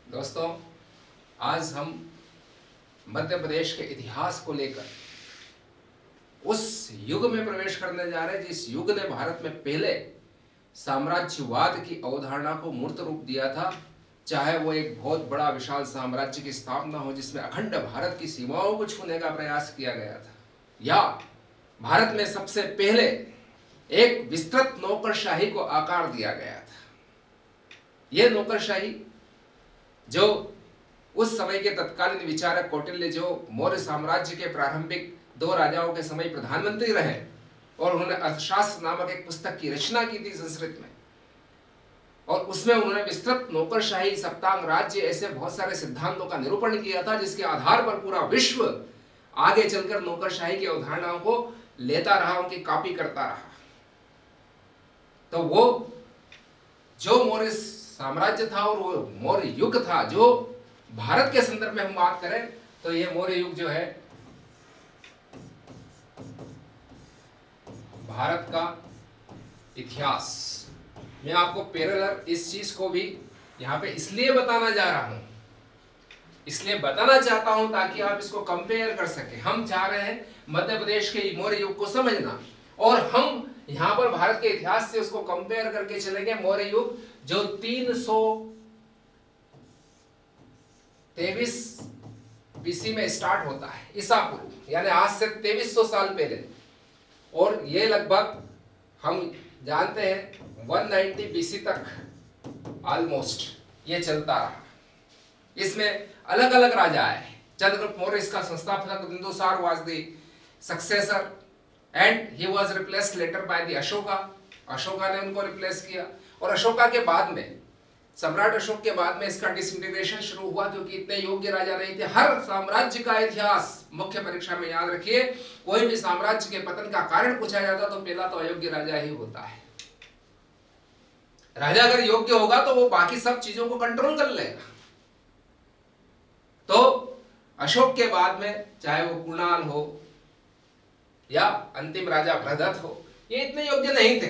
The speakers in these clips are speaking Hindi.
दोस्तों, आज हम मध्य प्रदेश के इतिहास को लेकर उस युग में प्रवेश करने जा रहे हैं जिस युग ने भारत में पहले साम्राज्यवाद की अवधारणा को मूर्त रूप दिया था। चाहे वो एक बहुत बड़ा विशाल साम्राज्य की स्थापना हो जिसमें अखंड भारत की सीमाओं को छूने का प्रयास किया गया था, या भारत में सबसे पहले एक विस्तृत नौकरशाही को आकार दिया गया था। यह नौकरशाही जो उस समय के तत्कालीन विचारक कौटिल्य, जो मौर्य साम्राज्य के प्रारंभिक 2 राजाओं के समय प्रधानमंत्री रहे और उन्होंने अर्थशास्त्र नामक एक पुस्तक की रचना की थी संस्कृत में, और उसमें उन्होंने विस्तृत नौकरशाही, सप्तांग राज्य, ऐसे बहुत सारे सिद्धांतों का निरूपण किया था जिसके आधार पर पूरा विश्व आगे चलकर नौकरशाही की अवधारणाओं को लेता रहा, उनकी कॉपी करता रहा। तो वो जो मौर्य साम्राज्य था और वो मौर्य युग था, जो भारत के संदर्भ में हम बात करें तो ये मौर्य युग जो है भारत का इतिहास। मैं आपको पैरेलल इस चीज को भी यहां पे इसलिए बताना जा रहा हूं, इसलिए बताना चाहता हूं ताकि आप इसको कंपेयर कर सके। हम चाह रहे हैं मध्य प्रदेश के मौर्य युग को समझना, और हम यहां पर भारत के इतिहास से उसको कंपेयर करके चलेंगे। मौर्य युग जो 323 बीसी में स्टार्ट होता है, ईसा पूर्व, यानी आज से 2300 साल पहले, और ये लगभग हम जानते हैं 190 बीसी तक ऑलमोस्ट ये चलता रहा। इसमें अलग अलग राजा आए। चंद्रगुप्त मौर्य इसका संस्थापक, Bindusara was the successor and he was replaced later by the Ashoka. Ashoka ने उनको रिप्लेस किया, और अशोका के बाद में, सम्राट अशोक के बाद में इसका डिसइंटीग्रेशन शुरू हुआ, क्योंकि इतने योग्य राजा नहीं थे। हर साम्राज्य का इतिहास मुख्य परीक्षा में याद रखिए, कोई भी साम्राज्य के पतन का कारण पूछा जाता तो पहला तो अयोग्य राजा ही होता है। राजा अगर योग्य होगा तो वो बाकी सब चीजों को कंट्रोल कर लेगा। तो अशोक के बाद में चाहे वो कुणाल हो या अंतिम राजा बृहदत्त हो, ये इतने योग्य नहीं थे,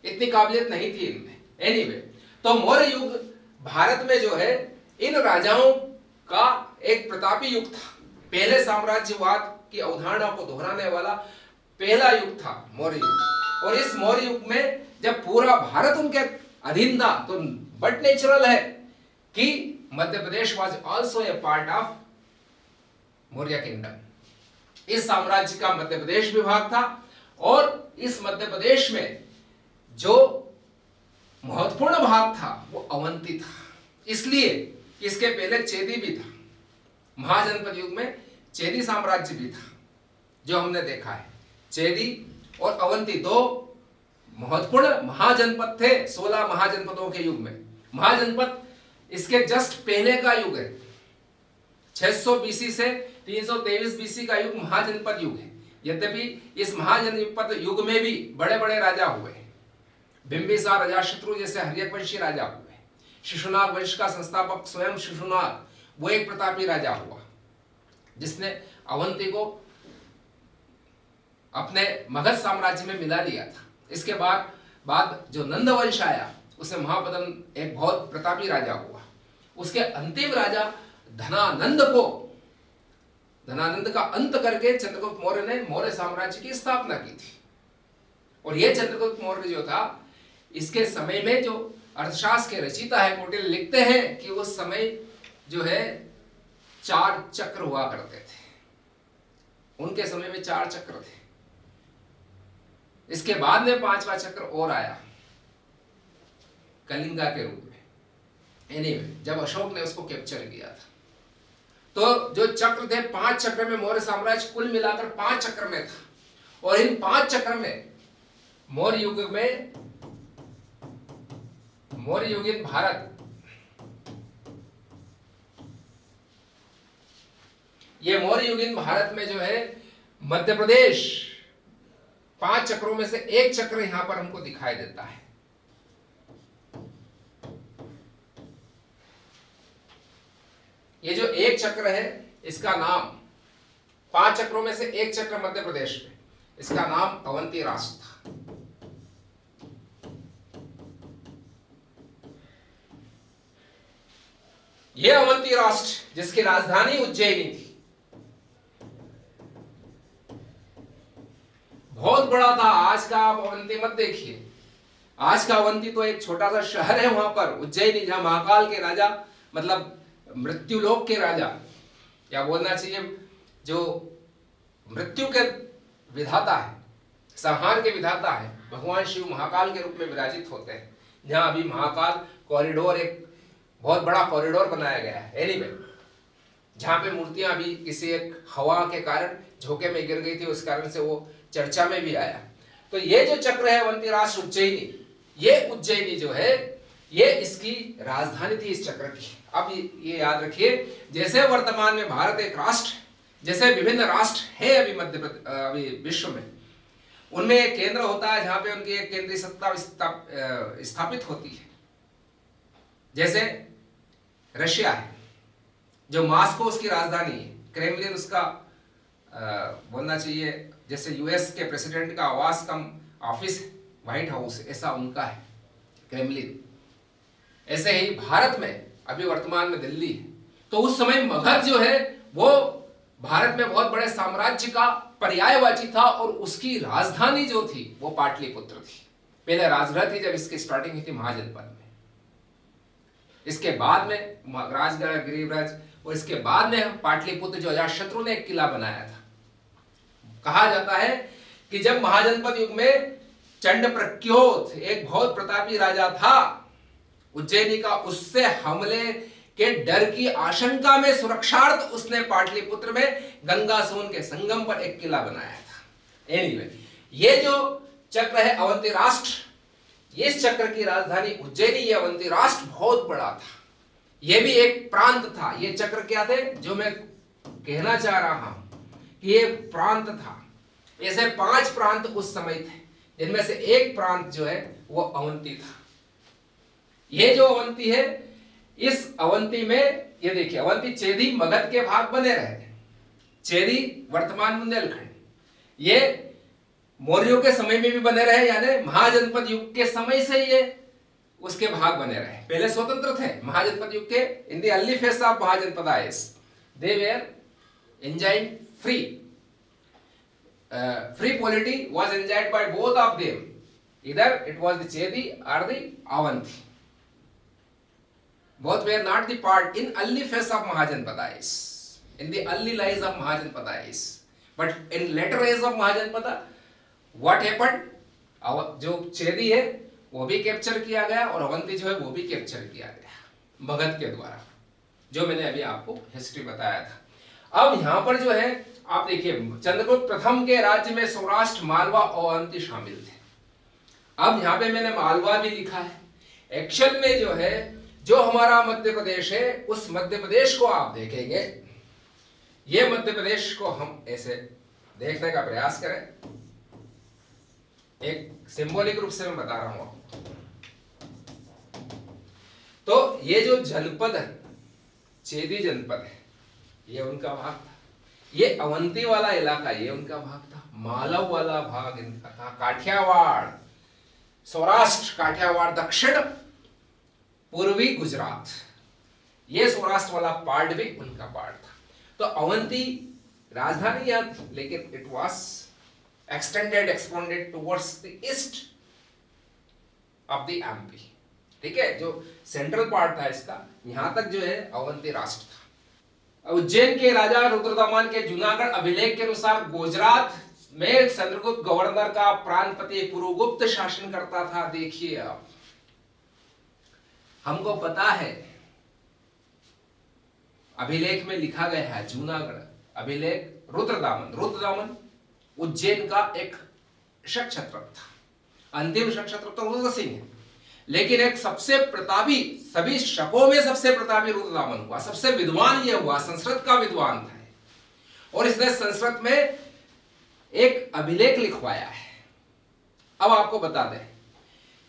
इतनी काबिलियत नहीं थी इनमें। एनीवे, तो मौर्य युग भारत में जो है इन राजाओं का एक प्रतापी युग था। पहले साम्राज्यवाद की अवधारणा को दोहराने वाला पहला युग था मौर्य युग। और इस मौर्य युग में जब पूरा भारत उनके अधीन था, तो बट नेचुरल है कि Madhya Pradesh was also a part of Maurya kingdom. इस साम्राज्य का मध्य प्रदेश विभाग था, और इस मध्य प्रदेश में जो महत्वपूर्ण भाग था वो अवंती था। इसलिए इसके पहले चेदी भी था। महाजनपद युग में चेदी साम्राज्य भी था, जो हमने देखा है। चेदी और अवंती 2 महत्वपूर्ण महाजनपद थे 16 महाजनपदों के युग में। महाजनपद इसके जस्ट पहले का युग है। 600 बीसी से 323 बीसी का युग महाजनपद युग है। यद्यपि इस महाजनपद युग में भी बड़े बड़े राजा हुए। बिंबिसार, अजातशत्रु जैसे हर्यवंशी राजा हुए। शिशुनाग वंश का संस्थापक स्वयं शिशुनाग, वो एक प्रतापी राजा हुआ जिसने अवंती को अपने मगध साम्राज्य में मिला लिया था। इसके बाद जो नंद वंश आया, उसे महापदन एक बहुत प्रतापी राजा हुआ। उसके अंतिम राजा धनानंद का अंत करके चंद्रगुप्त मौर्य ने मौर्य साम्राज्य की स्थापना की थी। और यह चंद्रगुप्त मौर्य जो था, इसके समय में जो अर्थशास्त्र के रचयिता है कौटिल्य, लिखते हैं कि उस समय जो है 4 चक्र हुआ करते थे। उनके समय में 4 चक्र थे। इसके बाद में 5वां चक्र और आया कलिंगा के रूप में। एनीवे, जब अशोक ने उसको कैप्चर किया था, तो जो चक्र थे 5 चक्र में मौर्य साम्राज्य कुल मिलाकर 5 चक्र में था। और इन 5 चक्र में मौर्य युग में, मौर्य युगीन भारत, ये मौर्य युगीन भारत में जो है मध्य प्रदेश 5 चक्रों में से एक चक्र यहां पर हमको दिखाई देता है। ये जो एक चक्र है, इसका नाम, 5 चक्रों में से एक चक्र मध्य प्रदेश में, इसका नाम अवंती राष्ट्र था। यह अवंती राष्ट्र जिसकी राजधानी उज्जैनी थी, बहुत बड़ा था। आज का आप अवंती मत देखिए, आज का अवंती तो एक छोटा सा शहर है वहां पर उज्जैनी, जहां महाकाल के राजा, मतलब मृत्युलोक के राजा, या बोलना चाहिए जो मृत्यु के विधाता है, संहार के विधाता है, भगवान शिव महाकाल के रूप में विराजित होते हैं। जहां अभी महाकाल कॉरिडोर, एक बहुत बड़ा कॉरिडोर बनाया गया है, एनीवे, जहां पे मूर्तियां अभी किसी एक हवा के कारण झोंके में गिर गई थी, उस कारण से वो चर्चा में भी आया। तो ये जो चक्र है अवंती राष्ट्र उज्जैनी, ये उज्जैनी जो है ये इसकी राजधानी थी इस चक्र की। अब ये याद रखिए, जैसे वर्तमान में भारत एक राष्ट्र, जैसे विभिन्न राष्ट्र है अभी विश्व में, उनमें एक केंद्र होता है जहां पे उनकी एक केंद्रीय सत्ता स्थापित होती है। जैसे रशिया है, जो मास्को उसकी राजधानी है, क्रेमलिन उसका बोलना चाहिए जैसे यूएस के प्रेसिडेंट का आवास कम ऑफिस, व्हाइट हाउस, ऐसा उनका है क्रेमलिन। ऐसे ही भारत में अभी वर्तमान में दिल्ली है। तो उस समय मगध जो है वो भारत में बहुत बड़े साम्राज्य का पर्यायवाची था, और उसकी राजधानी जो थी वो पाटलिपुत्र थी। पहले राजगृह थी जब इसकी स्टार्टिंग हुई थी महाजनपद में, इसके बाद में राजगृह, गिरिव्रज, और इसके बाद में पाटलिपुत्र जो अजातशत्रु ने एक किला बनाया था। कहा जाता है कि जब महाजनपद युग में चंड प्रक्योत एक बहुत प्रतापी राजा था उज्जैनी का, उससे हमले के डर की आशंका में सुरक्षार्थ उसने पाटलिपुत्र में गंगा सोन के संगम पर एक किला बनाया था। एनीवे, ये जो चक्र है अवंती राष्ट्र, इस चक्र की राजधानी उज्जैनी, ये अवंती राष्ट्र बहुत बड़ा था, ये भी एक प्रांत था। ये चक्र क्या थे जो मैं कहना चाह रहा हूं कि ये प्रांत था। ऐसे 5 प्रांत उस समय थे, जिनमें से एक प्रांत जो है वो अवंती था। ये जो अवंती है, इस अवंती में ये देखिए, अवंती, चेदी, मगध के भाग बने रहे। चेदी वर्तमान बुंदेलखंड, ये मौर्यों के समय में भी बने रहे, यानी महाजनपद युग के समय से ये उसके भाग बने रहे। पहले स्वतंत्र थे महाजनपद युग के, in the early phase of mahajanapadas they were enjoying free polity was enjoyed by both of them, either it was the Chedi or the Avanti. Both were not the part in early phase of Mahajanpadais, in the early lives of Mahajanpadais, but in later age of Mahajanpada what happened, जो चेदी है वो भी कैप्चर किया गया, और अवंती जो है वो भी कैप्चर किया गया मगध के द्वारा, जो मैंने अभी आपको हिस्ट्री बताया था। अब यहां पर जो है आप देखिए, चंद्रगुप्त प्रथम के राज्य में सौराष्ट्र, मालवा और अवंती शामिल थे। अब यहां पे मैंने मालवा भी लिखा है। एक्चुअल में जो है, जो हमारा मध्य प्रदेश है, उस मध्य प्रदेश को आप देखेंगे, ये मध्य प्रदेश को हम ऐसे देखने का प्रयास करें, एक सिंबॉलिक रूप से मैं बता रहा हूं आपको। तो ये जो जनपद है, चेदी जनपद है, ये उनका भाग था। ये अवंती वाला इलाका ये उनका भाग था। मालव वाला भाग इनका था। काठियावाड़, सौराष्ट्र, काठियावाड़, दक्षिण पूर्वी गुजरात, ये सौराष्ट्र वाला पार्ट भी उनका पार्ट था। तो अवंती राजधानी यहां थी, लेकिन it was extended, expanded towards the east of the MP. ठीक है, जो सेंट्रल पार्ट था इसका, यहां तक जो है अवंती राष्ट्र था। उज्जैन के राजा रुद्रदमन के जूनागढ़ अभिलेख के अनुसार गुजरात में चंद्रगुप्त गवर्नर का प्रांतपति पुरुगुप्त शासन करता था। देखिए, आप हमको पता है, अभिलेख में लिखा गया है जूनागढ़ अभिलेख, रुद्रदमन उज्जैन का एक शक छत्रप था। अंतिम शक छत्रप तो रुद्र सिंह है, लेकिन एक सबसे प्रतापी, सभी शकों में सबसे प्रतापी रुद्रदमन हुआ, सबसे विद्वान ये हुआ, संस्कृत का विद्वान था, और इसने संस्कृत में एक अभिलेख लिखवाया है। अब आपको बता दें,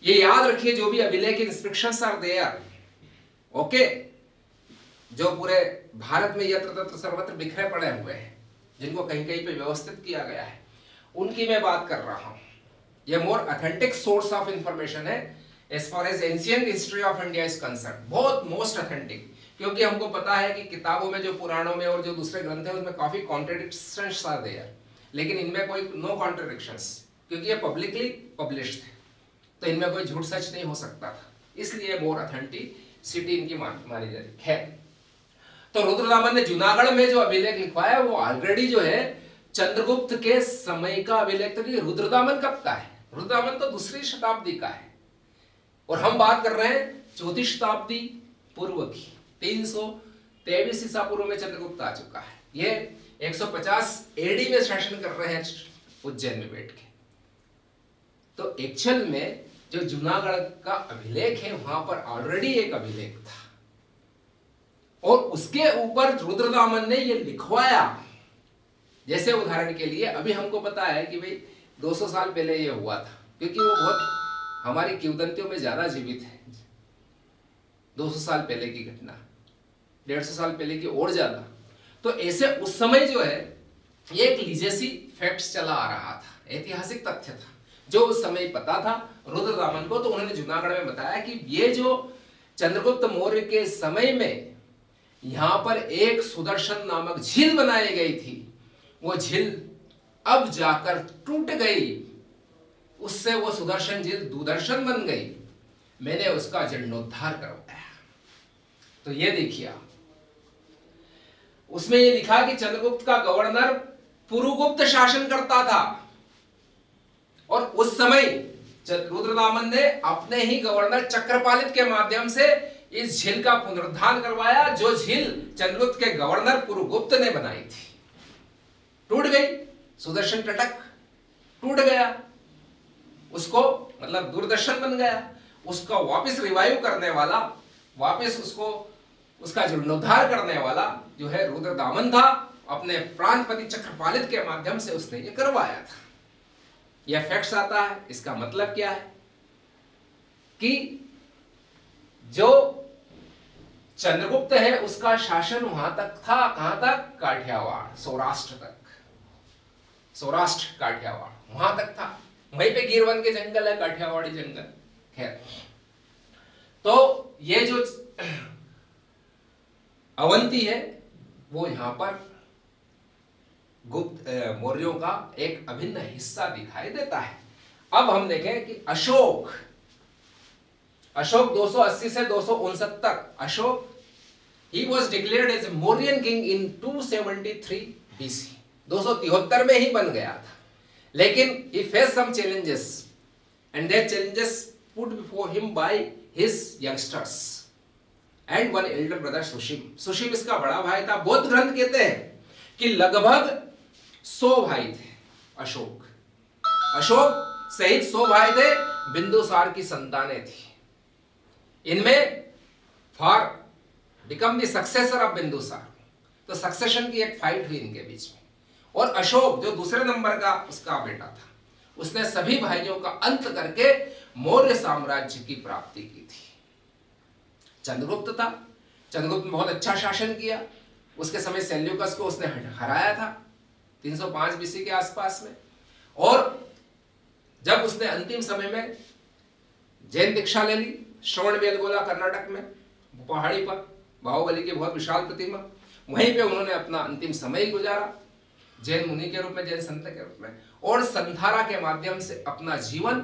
ये याद रखिए, जो भी अभिलेख इंस्क्रिप्शंस आर देयर, ओके, जो पूरे भारत में यत्र तत्र सर्वत्र बिखरे पड़े हुए हैं, जिनको कहीं कहीं पे व्यवस्थित किया गया है, उनकी मैं बात कर रहा हूं। ये मोर ऑथेंटिक सोर्स ऑफ इंफॉर्मेशन है as far as ancient history of India is concerned, बहुत मोस्ट ऑथेंटिक, क्योंकि हमको पता है कि किताबों में, जो पुराणों में और जो दूसरे ग्रंथ है, उसमें काफी कॉन्ट्रडिक्शंस आर देयर, लेकिन इनमें कोई नो कॉन्ट्रडिक्शंस, क्योंकि ये पब्लिकली पब्लिश्ड थे, तो इनमें कोई झूठ सच नहीं हो सकता था, इसलिए मोर ऑथेंटिसिटी इनकी मानी जा रही। खैर, तो रुद्रदामन ने जूनागढ़ में जो अभिलेख लिखवाया वो ऑलरेडी जो है चंद्रगुप्त के समय का अभिलेख। तो रुद्रदामन कब का है? रुद्रदामन तो दूसरी शताब्दी का है, और हम बात कर रहे हैं चौथी शताब्दी पूर्व की। 323 ईसा पूर्व में चंद्रगुप्त आ चुका है। ये 150 एडी में शासन कर रहे हैं उज्जैन में बैठ के। तो एक्चुअल में जो जूनागढ़ का अभिलेख है वहां पर ऑलरेडी एक अभिलेख था, और उसके ऊपर रुद्रदामन ने ये लिखवाया। जैसे उदाहरण के लिए अभी हमको पता है कि भाई 200 साल पहले ये हुआ था, क्योंकि वो बहुत हमारी किंवदंतियों में ज्यादा जीवित है। 200 साल पहले की घटना, 150 साल पहले की और ज्यादा। तो ऐसे उस समय जो है ये एक लीजेसी फैक्ट्स चला आ रहा था, ऐतिहासिक तथ्य था जो उस समय पता था रुद्रदामन को। तो उन्होंने जूनागढ़ में बताया कि ये जो चंद्रगुप्त मौर्य के समय में यहां पर एक सुदर्शन नामक झील बनाई गई थी, वो झील अब जाकर टूट गई, उससे वो सुदर्शन झील दुदर्शन बन गई, मैंने उसका जीर्णोद्धार करवाया। तो ये देखिए आप, उसमें ये लिखा कि चंद्रगुप्त का गवर्नर पुरुगुप्त शासन करता था, और उस समय रुद्रदामन ने अपने ही गवर्नर चक्रपालित के माध्यम से इस झील का पुनरुद्धार करवाया, जो झील चंद्रगुप्त के गवर्नर पुरुगुप्त ने बनाई थी। टूट गई, सुदर्शन टटक टूट गया, उसको मतलब दूरदर्शन बन गया। उसका वापस रिवाइव करने वाला, वापस उसको उसका जीर्णोद्धार करने वाला जो है रुद्रदामन था। अपने प्रांतपति चक्रपालित के माध्यम से उसने ये करवाया था। यह फैक्ट्स आता है। इसका मतलब क्या है कि जो चंद्रगुप्त है उसका शासन वहां तक था, कहां तक? काठियावाड़, सौराष्ट्र तक, सौराष्ट्र काठियावाड़ वहां तक था। वहीं पे गिरवन के जंगल है, काठियावाड़ी जंगल। खैर, तो ये जो अवंती है वो यहां पर गुप्त मौर्यों का एक अभिन्न हिस्सा दिखाई देता है। अब हम देखें कि अशोक 280 से 269 तक, Ashok he was declared as a Mauryan king in 273 BC, 273 में ही बन गया था। लेकिन he faced some challenges and that challenges put before him by his youngsters and one elder brother Sushim. Sushim इसका बड़ा भाई था। बौद्ध ग्रंथ कहते हैं कि लगभग 100 भाई थे। अशोक सहित 100 भाई थे। बिंदुसार की संतानें थी। इनमें for become the successor of Bindusara, तो सक्सेशन की एक फाइट हुई इनके बीच में। और अशोक जो दूसरे नंबर का उसका बेटा था, उसने सभी भाइयों का अंत करके मौर्य साम्राज्य की प्राप्ति की थी। चंद्रगुप्त था, चंद्रगुप्त ने बहुत अच्छा शासन किया। उसके समय सेल्यूकस को उसने हराया था 305 बीसी के आसपास में। और जब उसने अंतिम समय में जैन दीक्षा ले ली, श्रवण बेलगोला कर्नाटक में पहाड़ी पर बाहुबली की बहुत विशाल प्रतिमा, वहीं पे उन्होंने अपना अंतिम समय गुजारा जैन मुनि के रूप में, जैन संत के रूप में, और संधारा के माध्यम से अपना जीवन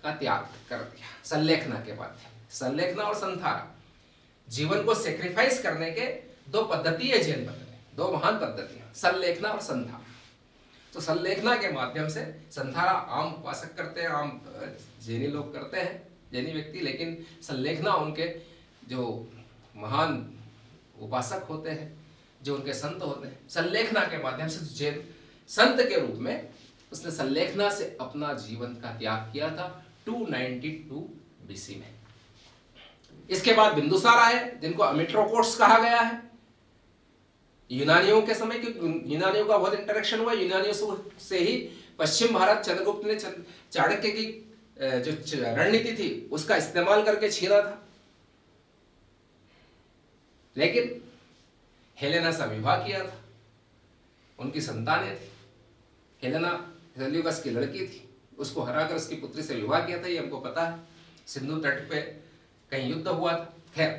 का त्याग कर दिया। संलेखना के माध्यम, संलेखना और संधारा, जीवन को सेक्रीफाइस करने के दो पद्धति है जैन धर्म में, दो महान पद्धतियां, संलेखना और संधारा। तो संलेखना के माध्यम से, संधारा आम उपासक करते हैं, आम जैनी लोग करते हैं, जैनी व्यक्ति, लेकिन संलेखना उनके जो महान उपासक होते हैं, जो उनके संत होते हैं, संलेखना के माध्यम से जैन संत के रूप में उसने संलेखना से अपना जीवन का त्याग किया था 292 बीसी में। इसके बाद बिंदुसार आए, जिनको अमिट्रोकोट्स कहा गया है। यूनानियों के समय, क्योंकि यूनानियों का बहुत इंटरेक्शन हुआ, यूनानियों से ही पश्चिम भारत चंद्रगुप्त ने चाणक्य की जो रणनीति थी उसका इस्तेमाल करके छीना था। लेकिन हेलेना से विवाह किया था, उनकी संतानें थी। हेलेना सेल्यूकस की लड़की थी, उसको हराकर उसकी पुत्री से विवाह किया था, ये हमको पता है। सिंधु तट पे कहीं युद्ध हुआ था। खैर,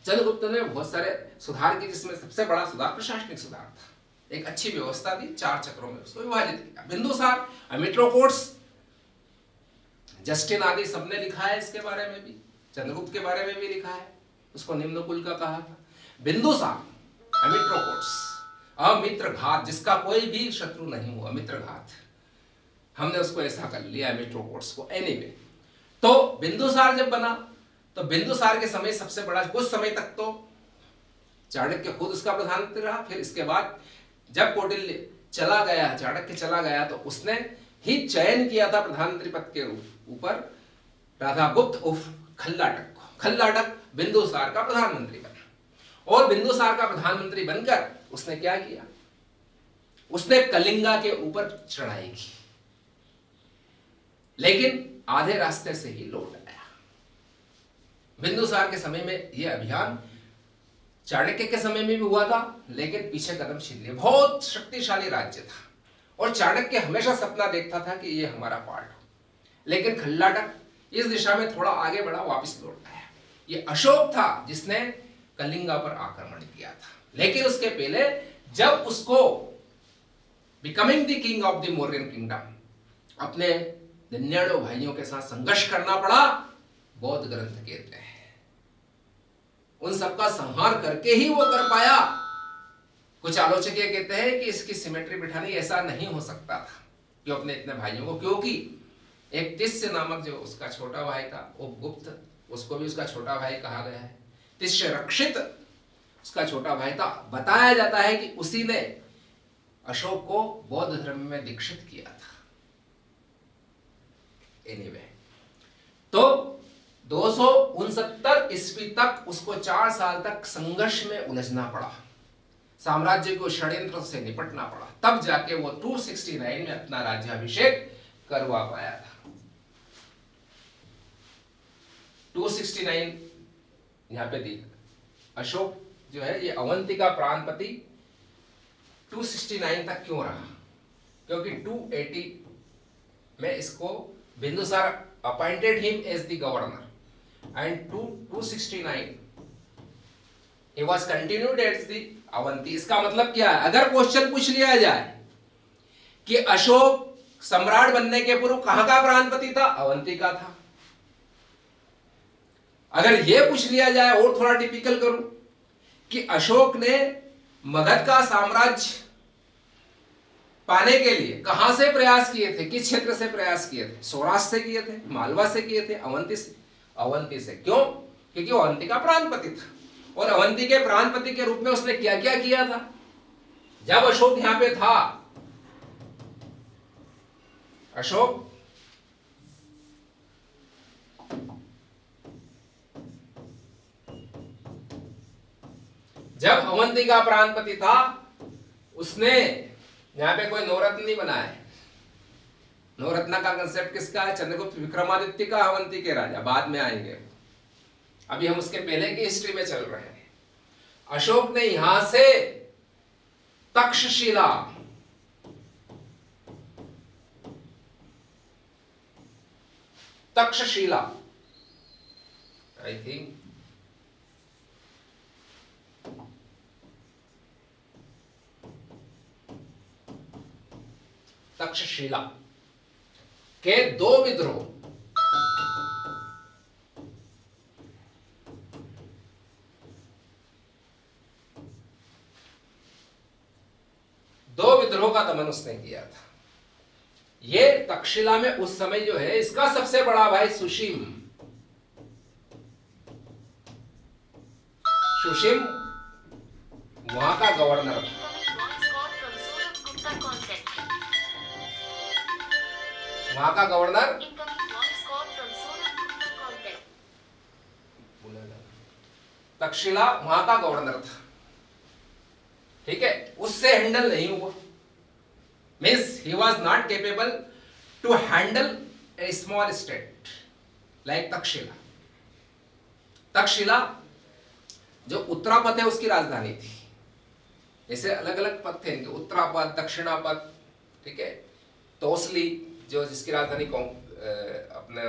चंद्रगुप्त ने बहुत सारे सुधार किए, जिसमें सबसे बड़ा सुधार प्रशासनिक सुधार था। एक अच्छी व्यवस्था दी, 4 चक्रों में उसको विभाजित किया। बिंदुसार, अमिट्रोकोट्स, जस्टिन आदि सबने लिखा है इसके बारे में भी, चंद्रगुप्त के बारे में भी लिखा है, उसको निम्न कुल का कहा था। बिंदुसार, अमिट्रोकोट्स, अमित्रघात, जिसका कोई भी शत्रु नहीं हुआ, मित्रघात, हमने उसको ऐसा कर लिया अमिट्रोकोट्स को। एनीवे, तो बिंदुसार जब बना तो बिंदुसार के समय सबसे बड़ा, कुछ समय तक तो चाणक्य खुद उसका प्रधानमंत्री रहा। फिर इसके बाद जब कौटिल्य चला गया, चाणक्य चला गया, तो उसने ही चयन किया था प्रधानमंत्री पद के ऊपर राधागुप्त उर्फ खल्लाटक को। खल्लाटक बिंदुसार का प्रधानमंत्री बना और बिंदुसार का प्रधानमंत्री बनकर उसने क्या किया, उसने कलिंगा के ऊपर चढ़ाई की, लेकिन आधे रास्ते से ही लौट आया। बिंदुसार के समय में यह अभियान चाणक्य के समय में भी हुआ था, लेकिन पीछे कदम छीन लिया। बहुत शक्तिशाली राज्य था और चाणक्य हमेशा सपना देखता था कि ये हमारा पार्ट हो, लेकिन खल्लाटक इस दिशा में थोड़ा आगे बढ़ा, वापस लौट आया। ये अशोक था जिसने कलिंगा पर आक्रमण किया था, लेकिन उसके पहले जब उसको becoming the king of the Mauryan kingdom अपने 99 भाइयों के साथ संघर्ष करना पड़ा, बौद्ध ग्रंथ कहते हैं। उन सबका संहार करके ही वो कर पाया। कुछ आलोचक ये कहते हैं कि इसकी सिमेट्री बिठानी, ऐसा नहीं हो सकता था कि अपने इतने भाइयों को, क्योंकि एक तिस्य नामक जो उसका छोटा भाई था, उपगुप्त, उसको भी उसका छोटा भाई कहा गया है। तिस्य रक्षित उसका छोटा भाई था। बताया जाता है कि उसी ने अशोक को बौद्ध धर्म में दीक्षित किया था। एनीवे, तो 269 ईस्वी तक उसको 4 साल तक संघर्ष में उलझना पड़ा, साम्राज्य को षड्यंत्र से निपटना पड़ा, तब जाके वो 269 में अपना राज्याभिषेक करवा पाया था। 269 यहां पे दी। अशोक जो है ये अवंती का प्रांतपति 269 तक क्यों रहा, क्योंकि 280 में इसको Bindusara appointed him as the governor and 269 he was continued as the Avanti. इसका मतलब क्या है, अगर क्वेश्चन पूछ लिया जाए कि अशोक सम्राट बनने के पूर्व कहां का प्रांतपति था, अवंती का था। अगर यह पूछ लिया जाए और थोड़ा टिपिकल करूं कि अशोक ने मगध का साम्राज्य पाने के लिए कहां से प्रयास किए थे, किस क्षेत्र से प्रयास किए थे, सौराष्ट्र से किए थे, मालवा से किए थे, अवंती से। अवंती से क्यों, क्योंकि वो अवंती का प्रांतपति था और अवंती के प्रांतपति के रूप में उसने क्या क्या किया था। जब अशोक यहां पे था, अशोक जब अवंती का प्रांतपति था, उसने यहां पे कोई नवरत्न नहीं बनाया। नवरत्न का कंसेप्ट किसका है, चंद्रगुप्त विक्रमादित्य का, अवंती के राजा, बाद में आएंगे। अभी हम उसके पहले की हिस्ट्री में चल रहे हैं। अशोक ने यहां से तक्षशिला, तक्षशिला आई थिंक तक्षशिला के 2 विद्रोह, का दमन उसने किया था। ये तक्षशिला में उस समय जो है इसका सबसे बड़ा भाई सुशीम, सुशीम वहां का गवर्नर था। वहां का गवर्नर तक्षशिला वहां का गवर्नर था, ठीक है। उससे हैंडल नहीं हुआ, means he was not capable to handle a small state like Taxila. Taxila जो उत्तरापद है उसकी राजधानी थी, जैसे अलग अलग पद थे इनके, उत्तरापद, दक्षिणापद, ठीक है। तोसली जो जिसकी राजधानी अपना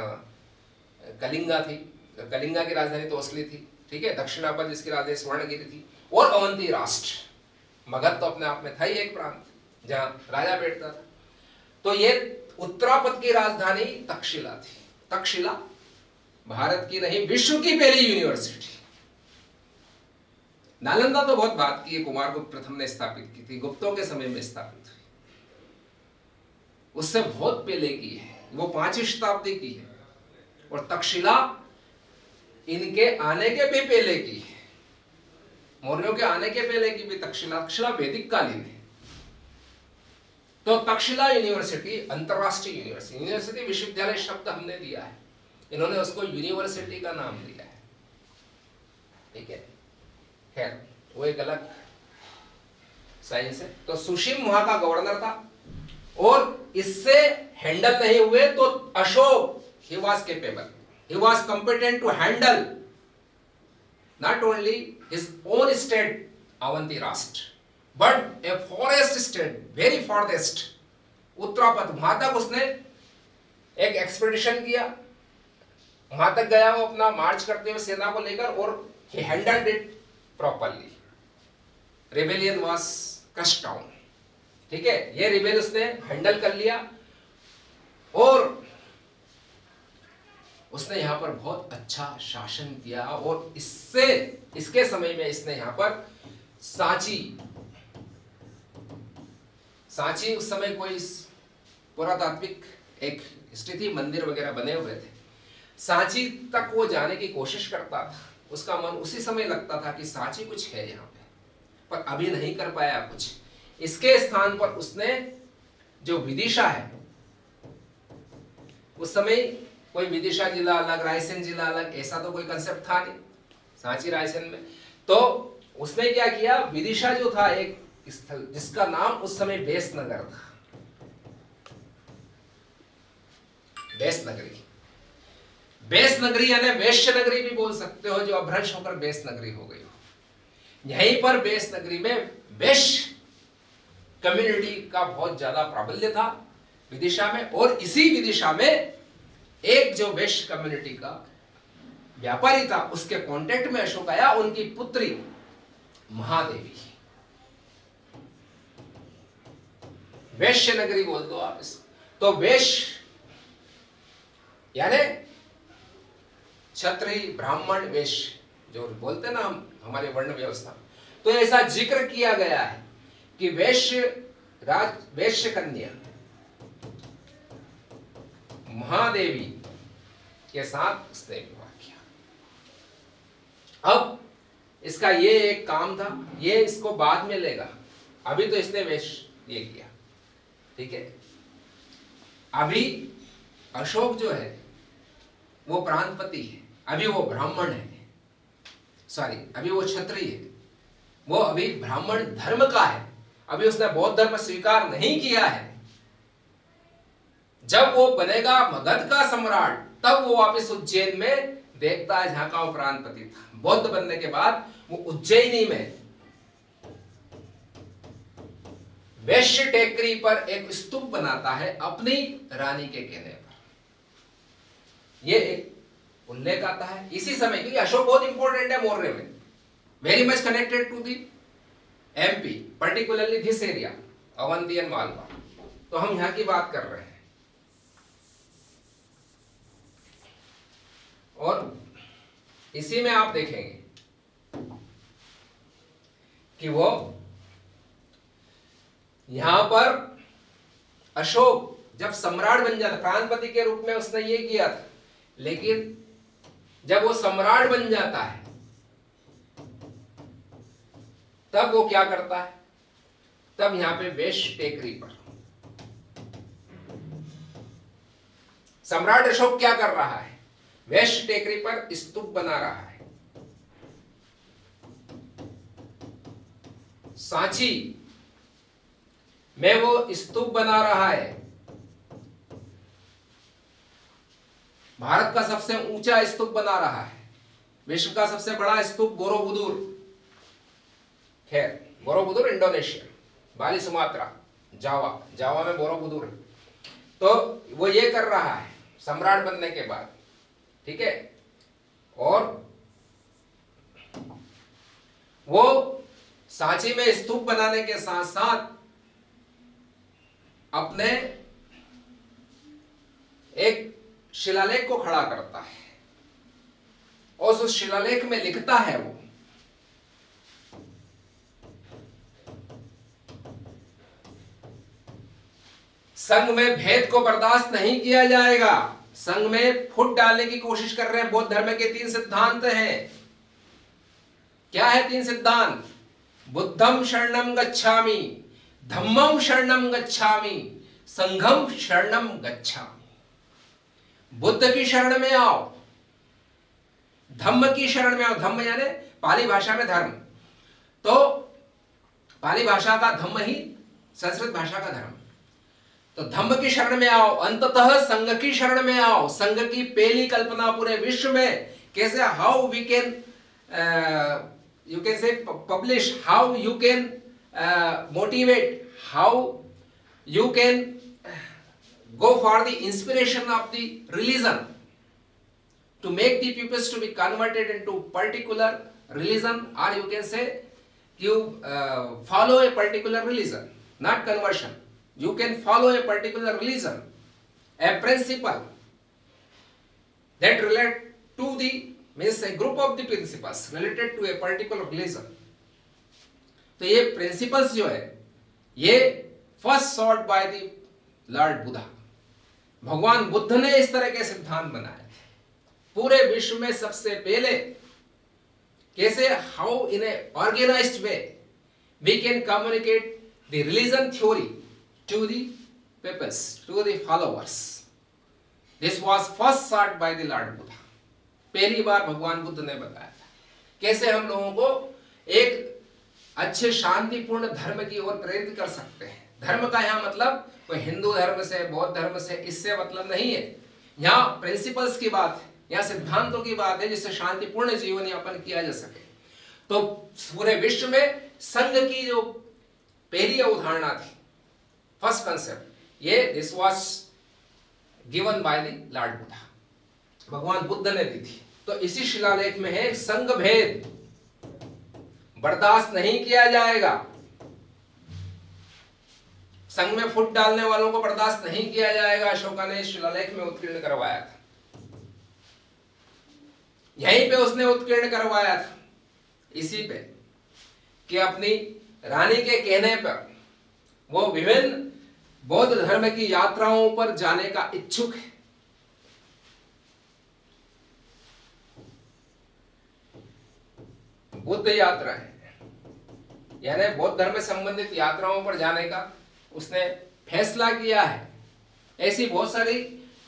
कलिंगा थी, कलिंगा की राजधानी तोसली थी। ठीक है, दक्षिणापद जिसकी राजधानी स्वर्णगिरी थी, और अवंती राष्ट्र। मगध तो अपने आप में था ही एक प्रांत जहां राजा बैठता था। तो ये उत्तरापद की राजधानी तक्षशिला थी। तक्षशिला भारत की नहीं, विश्व की पहली यूनिवर्सिटी। नालंदा तो बहुत बात की है, कुमारगुप्त प्रथम ने स्थापित की थी, गुप्तों के समय में स्थापित हुई, उससे बहुत पहले की है, वो 5वीं शताब्दी की है। और तक्षशिला इनके आने के भी पहले की है, मौर्यों के आने के पहले की भी तक्षशिला वैदिक कालीन है। तो तक्षशिला यूनिवर्सिटी अंतरराष्ट्रीय यूनिवर्सिटी विश्वविद्यालय शब्द हमने दिया है, इन्होंने उसको यूनिवर्सिटी का नाम दिया है, ठीक है। खैर वो एक अलग साइंस है। तो सुशीम वहां का गवर्नर था, और इससे हैंडल नहीं हुए तो Ashok, he was capable, he was competent to handle not only his own state Avanti Rashtra, but a forest state, very farthest उत्तरापद, वहां तक उसने एक एक्सपेडिशन किया, वहां तक गया वो अपना मार्च करते हुए सेना को लेकर, और he handled it properly. Rebellion was crushed down, ठीक है, ये रिबेल उसने हैंडल कर लिया, और उसने यहां पर बहुत अच्छा शासन किया। और इससे, इसके समय में इसने यहां पर सांची उस समय कोई पुरातात्विक एक हिस्ट्री थी, मंदिर वगैरह बने हुए थे, सांची तक वो जाने की कोशिश करता था, उसका मन उसी समय लगता था कि सांची कुछ है यहाँ पे, पर अभी नहीं कर पाया कुछ। इसके स्थान पर उसने जो विदिशा है, उस समय कोई विदिशा जिला अलग, रायसेन जिला अलग, ऐसा तो कोई कंसेप्ट था नहीं सांची रायसेन में। तो उसने क्या किया, विदिशा जो था एक स्थल जिसका नाम उस समय बेस नगर था, बेस नगरी, बेस नगरी यानी वैश्य नगरी भी बोल सकते हो, जो अभ्रंश होकर बेस नगरी हो गई। यहीं पर बेस नगरी में वैश्य कम्युनिटी का बहुत ज्यादा प्राबल्य था विदिशा में, और इसी विदिशा में एक जो वैश्य कम्युनिटी का व्यापारी था, उसके कांटेक्ट में अशोक आया, उनकी पुत्री महादेवी, वैश्य नगरी बोल दो आप इस। तो वैश्य यानी क्षत्रिय, ब्राह्मण, वैश्य जो बोलते ना हम, हमारे वर्ण व्यवस्था, तो ऐसा जिक्र किया गया है कि वैश्य कन्या महादेवी के साथ उसने विवाह किया। अब इसका ये एक काम था, ये इसको बाद में लेगा, अभी तो इसने वैश्य ये किया, ठीक है। अभी अशोक जो है वो प्रांतपति है, अभी वो ब्राह्मण है, सॉरी अभी वो क्षत्रिय है, वो अभी ब्राह्मण धर्म का है, अभी उसने बौद्ध धर्म स्वीकार नहीं किया है। जब वो बनेगा मगध का सम्राट, तब वो वापस उज्जैन में देखता है जहां का वो प्रांतपति था। बौद्ध बनने के बाद वो उज्जैनी में वैश्य टेकरी पर एक स्तूप बनाता है अपनी रानी के कहने पर। ये एक उल्लेख आता है इसी समय, क्योंकि अशोक बहुत इंपॉर्टेंट है मौर्य में, very much connected to the MP, particularly this area Avanti and Malwa. तो हम यहां की बात कर रहे हैं। और इसी में आप देखेंगे कि वो यहां पर अशोक जब सम्राट बन जाता, प्रांतपति के रूप में उसने ये किया था, लेकिन जब वो सम्राट बन जाता है तब वो क्या करता है, तब यहां पे वैश्य टेकरी पर सम्राट अशोक क्या कर रहा है, वैश्य टेकरी पर स्तूप बना रहा है। सांची में वो स्तूप बना रहा है। भारत का सबसे ऊंचा स्तूप बना रहा है, विश्व का सबसे बड़ा स्तूप बोरोबुदुर, खैर बोरोबुदुर इंडोनेशिया, बाली सुमात्रा, जावा में बोरोबुदुर। तो वो ये कर रहा है सम्राट बनने के बाद, ठीक है। और सांची में स्तूप बनाने के साथ साथ अपने एक शिलालेख को खड़ा करता है और उस शिलालेख में लिखता है वो संघ में भेद को बर्दाश्त नहीं किया जाएगा। संघ में फुट डालने की कोशिश कर रहे हैं। बौद्ध धर्म के 3 सिद्धांत हैं। क्या है 3 सिद्धांत? बुद्धम शरणम गच्छामि, धम्मम शरणम गच्छामि, संघम शरणम गच्छामि। बुद्ध की शरण में आओ, धम्म की शरण में आओ। धम्म यानी पाली भाषा में धर्म, तो पाली भाषा का धम्म ही संस्कृत भाषा का धर्म। तो धम्म की शरण में आओ, अंततः संघ की शरण में आओ। संघ की पहली कल्पना पूरे विश्व में कैसे, how we can you can say publish, how you can motivate, how you can go for the inspiration of the religion to make the peoples to be converted into particular religion, or you can say you follow a particular religion, not conversion. You can follow a particular religion, a principle that relate to the means a group of the principles related to a particular religion. तो ये principles जो है ये first sought by the Lord Buddha. भगवान बुद्ध ने इस तरह के सिद्धांत बनाए थे पूरे विश्व में सबसे पहले। कैसे, how in a organized way we can communicate the religion theory to the peoples, to the followers. This was first sought by the Lord Buddha. पहली बार भगवान बुद्ध ने बताया था कैसे हम लोगों को एक अच्छे शांतिपूर्ण धर्म की ओर प्रेरित कर सकते हैं। धर्म का यहाँ मतलब कोई हिंदू धर्म से, बौद्ध धर्म से, इससे मतलब नहीं है। यहाँ प्रिंसिपल्स की बात है, यहाँ सिद्धांतों की बात है जिससे शांतिपूर्ण जीवन यापन किया जा सके। तो पूरे विश्व में संघ की जो पहली अवधारणा थी, फर्स्ट कंसेप्ट, ये this was given by the Lord Buddha, भगवान बुद्ध ने दी थी। तो इसी शिलालेख में है, संघ भेद बर्दाश्त नहीं किया जाएगा। संघ में फुट डालने वालों को बर्दाश्त नहीं किया जाएगा। अशोका ने इस शिलालेख में उत्कीर्ण करवाया था, यहीं पे उसने उत्कीर्ण करवाया था, इसी पे कि अपनी रानी के कहने पर वो विभिन्न बौद्ध धर्म की यात्राओं पर जाने का इच्छुक है। बुद्ध यात्रा है, यानी बौद्ध धर्म से संबंधित यात्राओं पर जाने का उसने फैसला किया है। ऐसी बहुत सारी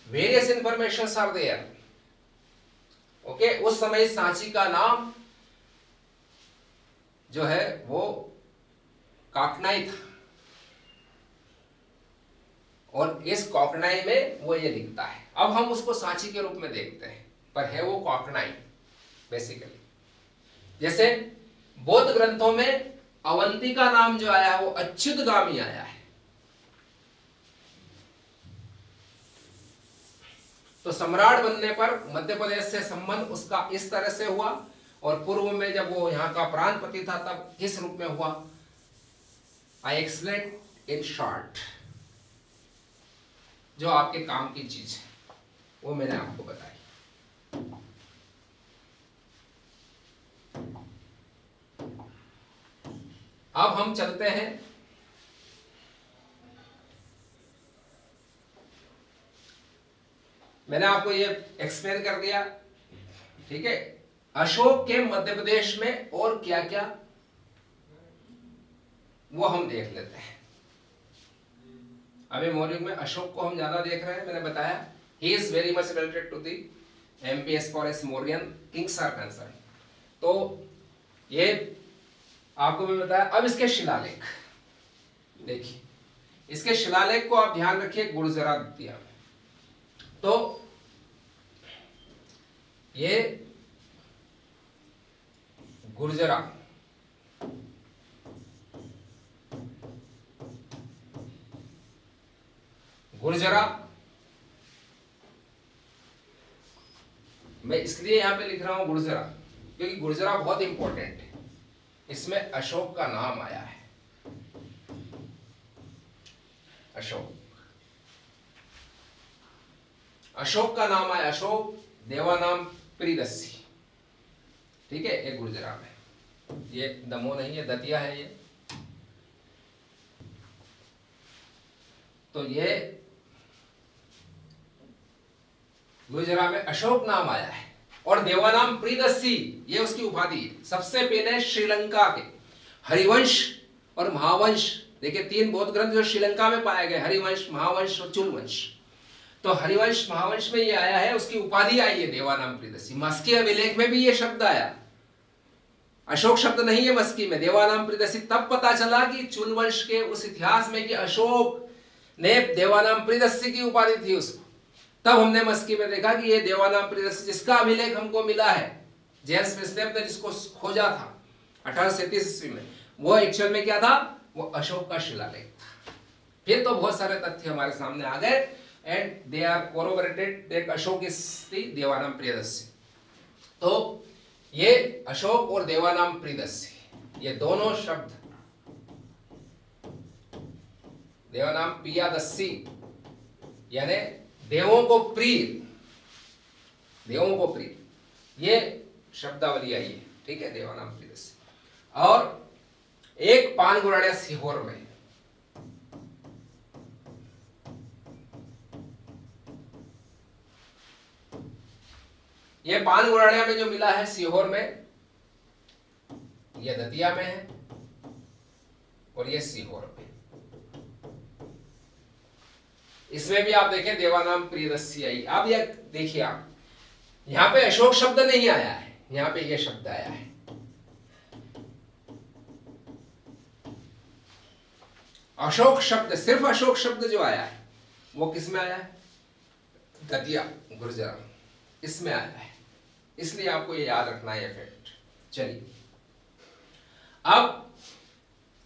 various information are there. Okay, उस समय सांची का नाम जो है वो काकनाई था, और इस काकनाई में वो ये लिखता है। अब हम उसको सांची के रूप में देखते हैं, पर है वो काकनाई बेसिकली। जैसे बौद्ध ग्रंथों में अवंती का नाम जो आया है वो अच्युतगामी आया है। तो सम्राट बनने पर मध्य प्रदेश से संबंध उसका इस तरह से हुआ, और पूर्व में जब वो यहाँ का प्रांतपति था तब किस रूप में हुआ। आई एक्सप्लेन इन शॉर्ट, जो आपके काम की चीज है वो मैंने आपको बताई। अब हम चलते हैं मैंने आपको ये एक्सप्लेन कर दिया, ठीक है। अशोक के मध्य प्रदेश में और क्या क्या वो हम देख लेते हैं। अभी मौर्य में अशोक को हम ज्यादा देख रहे हैं। मैंने बताया he is very much related to the MP as far as Mauryan kings are concern. तो ये आपको मैं बताया। अब इसके शिलालेख देखिए, इसके शिलालेख को आप ध्यान रखिए, गुर्जरा दिया। तो ये गुर्जरा मैं इसलिए यहां पे लिख रहा हूं गुर्जरा, क्योंकि गुर्जरा बहुत इंपॉर्टेंट है। इसमें अशोक का नाम आया है, अशोक, अशोक का नाम आया, अशोक देवानाम प्रियदर्शी, ठीक है। एक गुर्जराम है, ये दमोह नहीं है, दतिया है ये। तो ये गुजरात में अशोक नाम आया है और देवानाम प्रियदर्शी ये उसकी उपाधि है। सबसे पहले श्रीलंका के हरिवंश और महावंश, देखिए 3 बौद्ध ग्रंथ जो श्रीलंका में पाए गए, हरिवंश, महावंश और चूलवंश। तो हरिवंश महावंश में ये आया है, उसकी उपाधि आई है देवानाम प्रियदर्शी। मस्की अभिलेख में भी ये शब्द आया, अशोक शब्द नहीं है मस्की में, देवानाम प्रियदर्शी। तब पता चला कि चूलवंश के उस इतिहास में कि अशोक ने देवानाम प्रियदर्शी की उपाधि थी उसको। तब हमने मस्की में देखा कि ये देवानाम प्रियदर्शी जिसका अभिलेख हमको मिला है, जेम्स प्रिंसनेप ने जिसको खोजा था 1837 ईस्वी में, वो एक्चुअल में क्या था, वो अशोक का शिलालेख था। फिर तो बहुत सारे तथ्य हमारे सामने आ गए and they are corroborated that Ashoka is the Devanam Priyadarshi. तो ये अशोक और देवानाम प्रियदर्शी ये दोनों शब्द, देवानाम प्रियदर्शी यानी देवों को प्रिय, देवों को प्रिय, ये शब्दावली आई है, ठीक है, देवानाम प्रियदर्शी। और एक पानगुराड़िया सीहोर में, ये पानगुराड़िया में जो मिला है सीहोर में, ये दतिया में है और ये सीहोर में। इसमें भी आप देखें देवानाम प्रियदर्शी आई। अब ये देखिए आप, यहां पे अशोक शब्द नहीं आया है, यहां पे ये शब्द आया है। अशोक शब्द, सिर्फ अशोक शब्द जो आया है वो किस में आया है, दतिया गुर्जराम, इसमें आया है। इसलिए आपको ये याद रखना है फैक्ट। चलिए, अब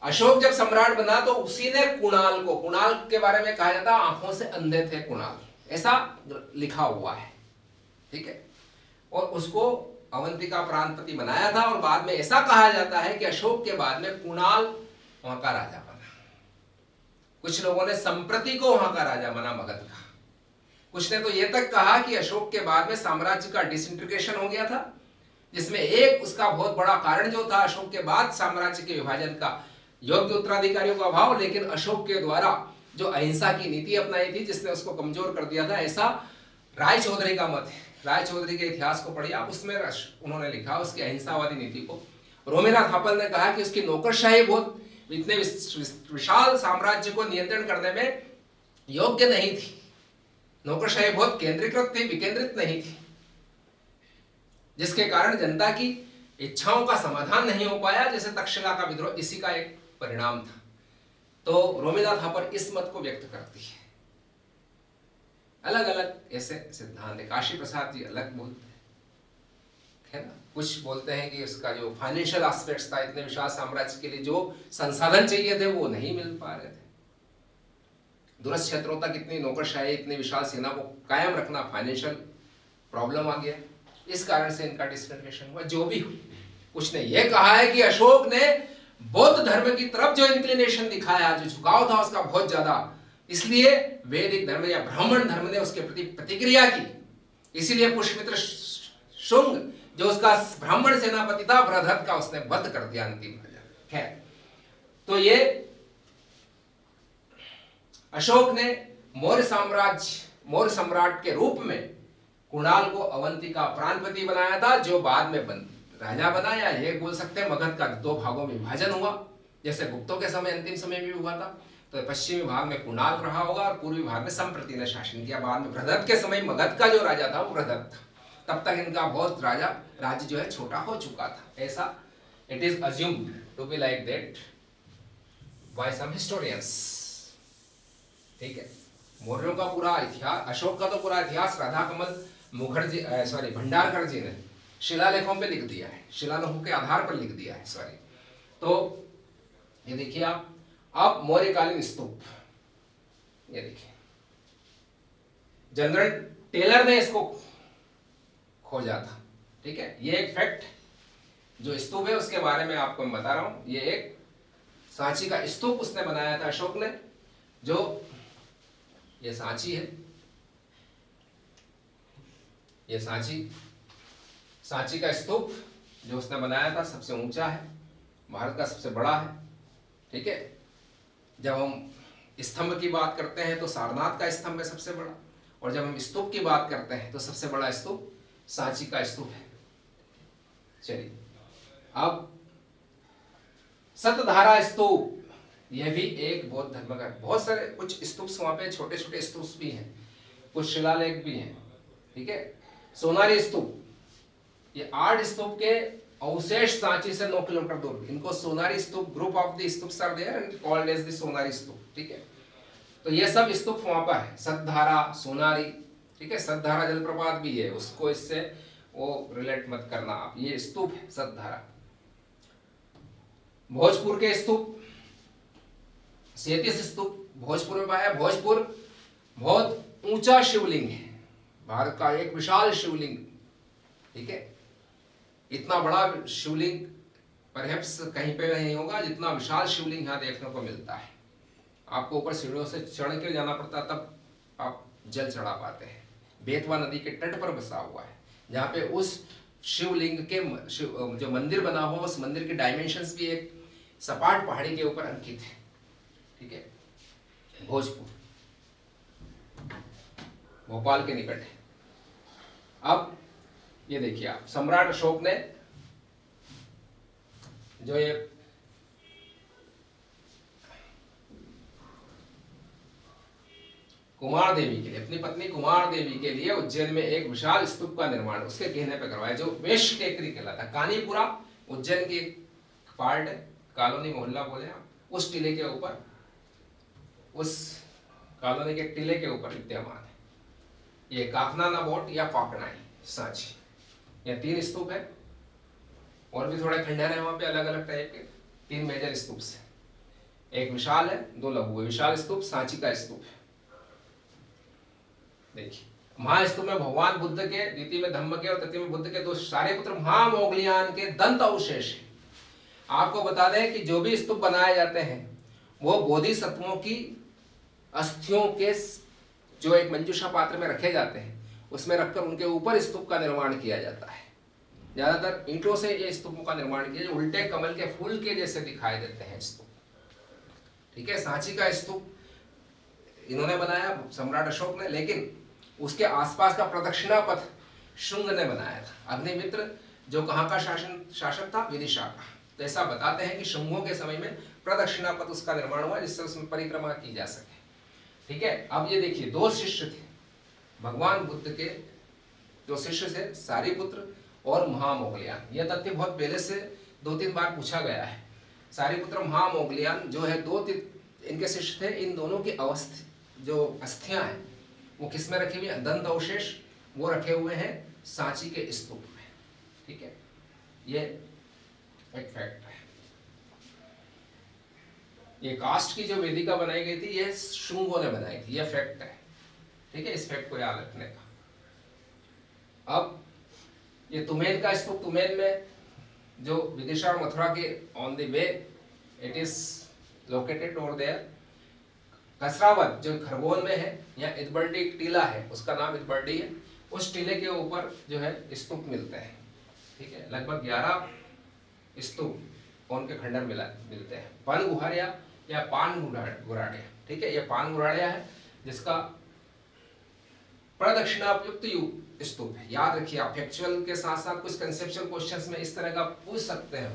अशोक जब सम्राट बना तो उसी ने कुणाल को, कुणाल के बारे में कहा जाता आंखों से अंधे थे कुणाल, ऐसा लिखा हुआ है, ठीक है। और उसको अवंतिका प्रांतपति बनाया था और बाद में ऐसा कहा जाता है कि अशोक के बाद में कुणाल वहां का राजा बना। कुछ लोगों ने संप्रति को वहां का राजा बना मगध का, कुछ ने तो यह तक कहा कि अशोक के बाद में साम्राज्य का डिसइंटीग्रेशन हो गया था, जिसमें एक उसका बहुत बड़ा कारण जो था अशोक के बाद साम्राज्य के विभाजन का योग्य उत्तराधिकारियों का अभाव, लेकिन अशोक के द्वारा जो अहिंसा की नीति अपनाई थी जिसने उसको कमजोर कर दिया था, ऐसा राय चौधरी का मत है। राय चौधरी के इतिहास को पढ़िए आप, उसमें उन्होंने लिखा उसकी अहिंसावादी नीति को। रोमिला थापल ने कहा कि उसकी नौकरशाही बहुत इतने विशाल साम्राज्य को नियंत्रण करने में योग्य नहीं थी, नौकरशाही बहुत केंद्रीकृत थी, विकेंद्रित नहीं थी, जिसके कारण जनता की इच्छाओं का समाधान नहीं हो पाया, जैसे तक्षशिला का विद्रोह इसी का एक परिणाम था। तो रोमिला थापर इस मत को व्यक्त करती है। अलग अलग ऐसे सिद्धांत है, काशी प्रसाद जी अलग बोलते है ना। कुछ बोलते हैं कि उसका जो फाइनेंशियल एस्पेक्ट्स था, इतने विशाल साम्राज्य के लिए जो संसाधन चाहिए थे वो नहीं मिल पा रहे थे, दूरस्थ क्षेत्रों तक इतनी नौकरशाही, इतनी विशाल सेना को कायम रखना, फाइनेंशियल प्रॉब्लम आ गया, इस कारण से इनका डिसइंटीग्रेशन हुआ। जो भी हो, कुछ ने यह कहा है कि अशोक ने बौद्ध धर्म की तरफ जो इंक्लिनेशन दिखाया, जो झुकाव था उसका बहुत ज्यादा, इसलिए वैदिक धर्म या ब्राह्मण धर्म ने उसके प्रति प्रतिक्रिया की। इसीलिए पुष्यमित्र शुंग जो उसका ब्राह्मण सेनापति था, वृहदत्त का उसने वध कर दिया अंतिम। खैर, तो ये अशोक ने मौर्य सम्राट के रूप में कुणाल को अवंतिका प्रांतपति बनाया था, जो बाद में राजा बना, या ये बोल सकते हैं मगध का 2 भागों में विभाजन हुआ, जैसे गुप्तों के समय अंतिम समय भी हुआ था। तो पश्चिमी भाग में कुणाल रहा होगा और पूर्वी भाग में संप्रति ने शासन किया। बाद में वृहदत्त के समय मगध का जो राजा था वो वृहदत्त था। तब तक इनका बहुत राज्य जो है छोटा हो चुका था, ऐसा it is assumed to be like that by some historians, ठीक है। मौर्यों का पूरा इतिहास, अशोक का तो पूरा इतिहास राधा कमल मुखर्जी भंडारकर जी ने शिलालेखों पे लिख दिया है, शिलालेखों के आधार पर लिख दिया है, सॉरी। तो ये देखिए आप, अब मौर्यकालीन स्तूप, ये देखिए जनरल टेलर ने इसको खोजा था, ठीक है। ये एक फैक्ट जो स्तूप है उसके बारे में आपको मैं बता रहा हूं। ये एक सांची का स्तूप उसने बनाया था अशोक ने, जो ये सांची है, ये सांची का स्तूप जो उसने बनाया था सबसे ऊंचा है, भारत का सबसे बड़ा है। ठीक है, जब हम स्तंभ की बात करते हैं तो सारनाथ का स्तंभ है सबसे बड़ा, और जब हम स्तूप की बात करते हैं तो सबसे बड़ा स्तूप सांची का स्तूप है। चलिए, अब सतधारा स्तूप, यह भी एक बौद्ध धर्म का, बहुत सारे कुछ स्तूप वहां पे, छोटे छोटे स्तूप भी हैं, कुछ शिलालेख भी हैं। ठीक है, सोनारी स्तूप, ये 8 स्तूप के अवशेष सांची से 9 किलोमीटर दूर, इनको Sonari stupa, group of the stupas are there and called as the Sonari stupa. ठीक है, तो ये सब स्तूप वहां पर है, सतधारा, सोनारी। ठीक है, सतधारा जलप्रपात भी है, उसको इससे वो रिलेट मत करना आप, ये स्तूप है सतधारा। भोजपुर के स्तूप, 37 स्तूप भोजपुर में पाया। भोजपुर बहुत ऊंचा शिवलिंग है, भारत का एक विशाल शिवलिंग। ठीक है, इतना बड़ा शिवलिंग परहैप्स कहीं पे नहीं होगा जितना विशाल शिवलिंग यहाँ देखने को मिलता है। आपको ऊपर सीढ़ियों से चढ़ के जाना पड़ता, तब आप जल चढ़ा पाते हैं। बेतवा नदी के तट पर बसा हुआ है, जहाँ पे उस शिवलिंग के जो मंदिर बना हुआ, उस मंदिर के डायमेंशंस भी एक सपाट पहाड़ी के ऊपर अंकित है। ठीक है, भोजपुर भोपाल के निकट है। अब ये देखिए आप, सम्राट अशोक ने जो ये कुमार देवी के लिए, अपनी पत्नी कुमार देवी के लिए उज्जैन में एक विशाल स्तूप का निर्माण उसके कहने पर करवाया, जो वेश टेकरी कहलाता है। कानीपुरा उज्जैन की एक पार्ट है, कॉलोनी मोहल्ला बोले आप, उस टीले के ऊपर, उस कॉलोनी के टीले के ऊपर विद्यमान है ये काफना नाबोट या पाकनाई सांची। ये 3 स्तूप है, और भी थोड़े खंडहर है वहां पे अलग अलग टाइप के। 3 मेजर स्तूप है, एक विशाल है, 2 लघु है। विशाल स्तूप सांची का स्तूप है। देखिए, महास्तूप में भगवान बुद्ध के, द्वितीय में धम्म के और तृतीय में बुद्ध के 2 सारे पुत्र महामोगलियान के दंत अवशेष है। आपको बता दें कि जो भी स्तूप बनाए जाते हैं वो बोधिसत्वों की अस्थियों के जो एक मंजूषा पात्र में रखे जाते हैं, उसमें रखकर उनके ऊपर स्तूप का निर्माण किया जाता है। ज्यादातर ईंटों से ये स्तूपों का निर्माण किया, जो उल्टे कमल के फूल के जैसे दिखाई देते हैं स्तूप। ठीक है, सांची का स्तूप इन्होंने बनाया, सम्राट अशोक ने, लेकिन उसके आसपास का प्रदक्षिणा पथ शुंग ने बनाया था। अग्निमित्र जो कहाँ का शासक था, विदिशा का। तो ऐसा बताते हैं कि शुंगों के समय में प्रदक्षिणा पथ उसका निर्माण हुआ, जिससे उसमें परिक्रमा की जा सके। ठीक है, अब ये देखिए, 2 शिष्य थे भगवान बुद्ध के, 2 शिष्य थे, सारिपुत्र और महामोगलियान। यह तथ्य बहुत पहले से 2-3 बार पूछा गया है। सारिपुत्र महामोगलियान जो है 2-3 इनके शिष्य थे। इन दोनों की जो अस्थियां हैं वो किस में रखी हुई है, दंत अवशेष, वो रखे हुए हैं सांची के स्तूप में। ठीक है, ये एक फैक्ट है। ये कास्ट की जो वेदिका बनाई गई थी, ये शुंगों ने बनाई थी, ये फैक्ट है। ठीक है, इस फैक्ट को याद रखने का। अब ये तुमेन का स्तूप, तुमेन में जो विदिशा और मथुरा के on the way it is located over there. Kasrawat जो खरगोन में है, या इदबर्डी टीला है, उसका नाम इदबर्डी है, उस टीले के ऊपर जो है स्तूप मिलते हैं। ठीक है, लगभग 11 स्तूप उनके खंडर मिलते हैं। पान गुहारिया या पान गुराड़िया। ठीक है, ये पान गुराड़िया है जिसका प्रदक्षिणायुक्त स्तूप है। याद रखिए आप, फैक्चुअल के साथ साथ कुछ कंसेप्चुअल क्वेश्चंस में इस तरह का पूछ सकते हैं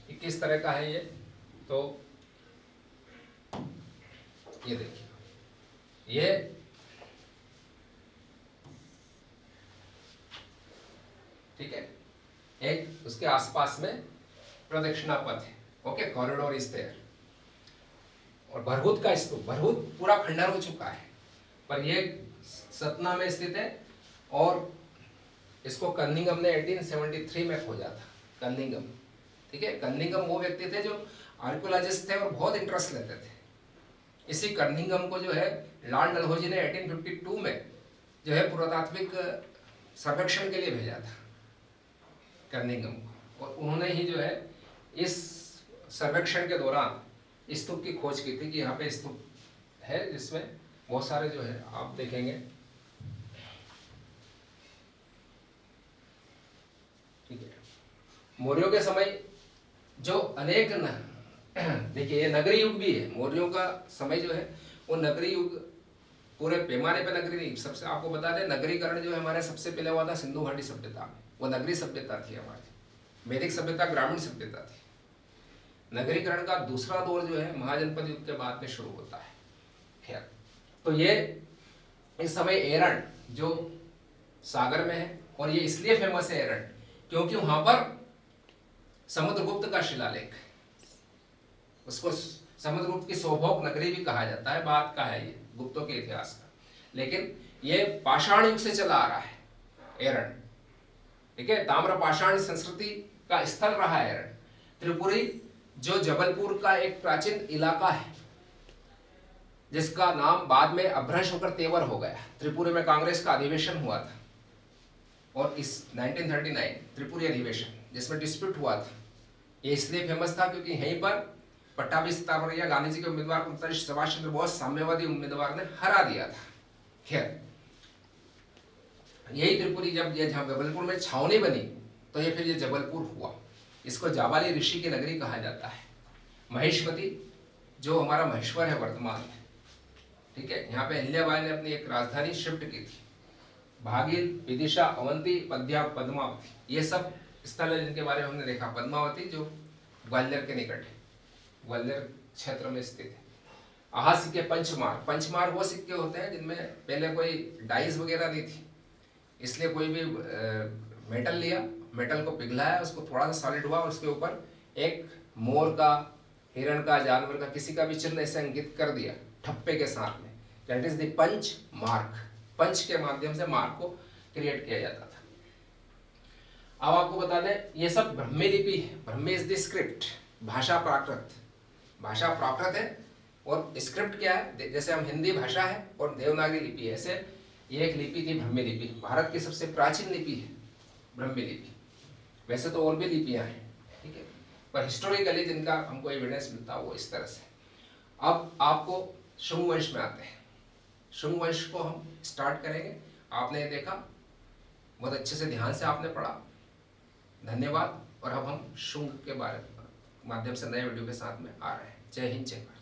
कि किस तरह का है ये। तो ये देखिए, ये ठीक है, एक उसके आसपास में प्रदक्षिणा पथ है। Okay, corridor is there. और भरहुत का स्तूप, भरहुत पूरा खंडर हो चुका है, पर ये सतना में स्थित है, और इसको कनिंघम ने 1873 में खोजा था। कनिंघम, ठीक है, कनिंघम वो व्यक्ति थे जो आर्कियोलॉजिस्ट थे और बहुत इंटरेस्ट लेते थे। इसी कनिंघम को जो है लॉर्ड डलहौजी ने 1852 में जो है पुरातात्विक सर्वेक्षण के लिए भेजा था कनिंघम को। और उन्होंने ही जो है इस सर्वेक्षण के दौरान स्तूप की खोज की थी कि यहाँ पे स्तूप है जिसमें बहुत सारे जो है आप देखेंगे, ठीक है। मौर्यों के समय जो अनेक देखिए ये नगरी युग भी है, मौर्यों का समय जो है वो नगरी युग, पूरे पैमाने पे नगरी नहीं, सबसे आपको बता दें नगरीकरण जो है हमारे सबसे पहले हुआ था सिंधु घाटी सभ्यता में, वो नगरी सभ्यता थी हमारी। वैदिक सभ्यता ग्रामीण सभ्यता थी। नगरीकरण का दूसरा दौर जो है महाजनपद युग के बाद में शुरू होता है। खैर, तो ये इस समय एरन जो सागर में है, और ये इसलिए फेमस है एरन क्योंकि वहां पर समुद्रगुप्त का शिलालेख, उसको समुद्रगुप्त की सौभोग नगरी भी कहा जाता है, बात का है ये गुप्तों के इतिहास का, लेकिन ये पाषाण युग से चला आ रहा है एरन, ठीक है। ताम्र पाषाण संस्कृति का स्थल रहा है एरन। त्रिपुरी जो जबलपुर का एक प्राचीन इलाका है जिसका नाम बाद में अभ्रंश होकर तेवर हो गया। त्रिपुरी में कांग्रेस का अधिवेशन हुआ था और इस 1939 त्रिपुरी अधिवेशन जिसमें डिस्प्यूट हुआ था, ये इसलिए फेमस था क्योंकि यहीं पर पट्टाभी सितावरिया गांधी जी के उम्मीदवार को सुभाष चंद्र बोस साम्यवादी उम्मीदवार ने हरा दिया था। खैर, यही त्रिपुरी जब ये जबलपुर में छावनी बनी तो ये फिर ये जबलपुर हुआ। इसको जाबाली ऋषि की नगरी कहा जाता है। महेशमती जो हमारा महेश्वर है वर्तमान में, ठीक है, यहाँ पे अहिल्याबाई ने अपनी एक राजधानी शिफ्ट की थी। भागीर, विदिशा, अवंती, पद्या, पद्मावती, ये सब स्थल है जिनके बारे में हमने देखा। पद्मावती जो ग्वालियर के निकट है, ग्वालियर क्षेत्र में स्थित है। आहा सिक्के पंचमार, पंचमार वो सिक्के होते हैं जिनमें पहले कोई डाइज वगैरह नहीं थी, इसलिए कोई भी मेटल लिया, मेटल को पिघलाया, उसको थोड़ा सा सॉलिड हुआ और उसके ऊपर एक मोर का, हिरण का, जानवर का, किसी का भी चिन्ह ऐसे अंकित कर दिया ठप्पे के साथ में। That is the punch mark. Punch के माध्यम से मार्क को क्रिएट किया जाता था। अब आपको बता दें ये सब ब्रह्मी लिपि है। ब्रह्मी इज द स्क्रिप्ट, भाषा प्राकृत, भाषा प्राकृत है और स्क्रिप्ट क्या है, जैसे हम हिंदी भाषा है और देवनागरी लिपि है, ऐसे ये एक लिपि थी ब्रह्मी लिपि। भारत की सबसे प्राचीन लिपि है ब्रह्मी लिपि। वैसे तो और भी लिपियां हैं, ठीक है, पर हिस्टोरिकली जिनका हमको एविडेंस मिलता है वो इस तरह से। अब आपको शुंग वंश में आते हैं। शुंग वंश को हम स्टार्ट करेंगे। आपने ये देखा, बहुत अच्छे से ध्यान से आपने पढ़ा, धन्यवाद। और अब हम शुंग के बारे में माध्यम से नए वीडियो के साथ में आ रहे हैं। जय हिंद, जय भारत।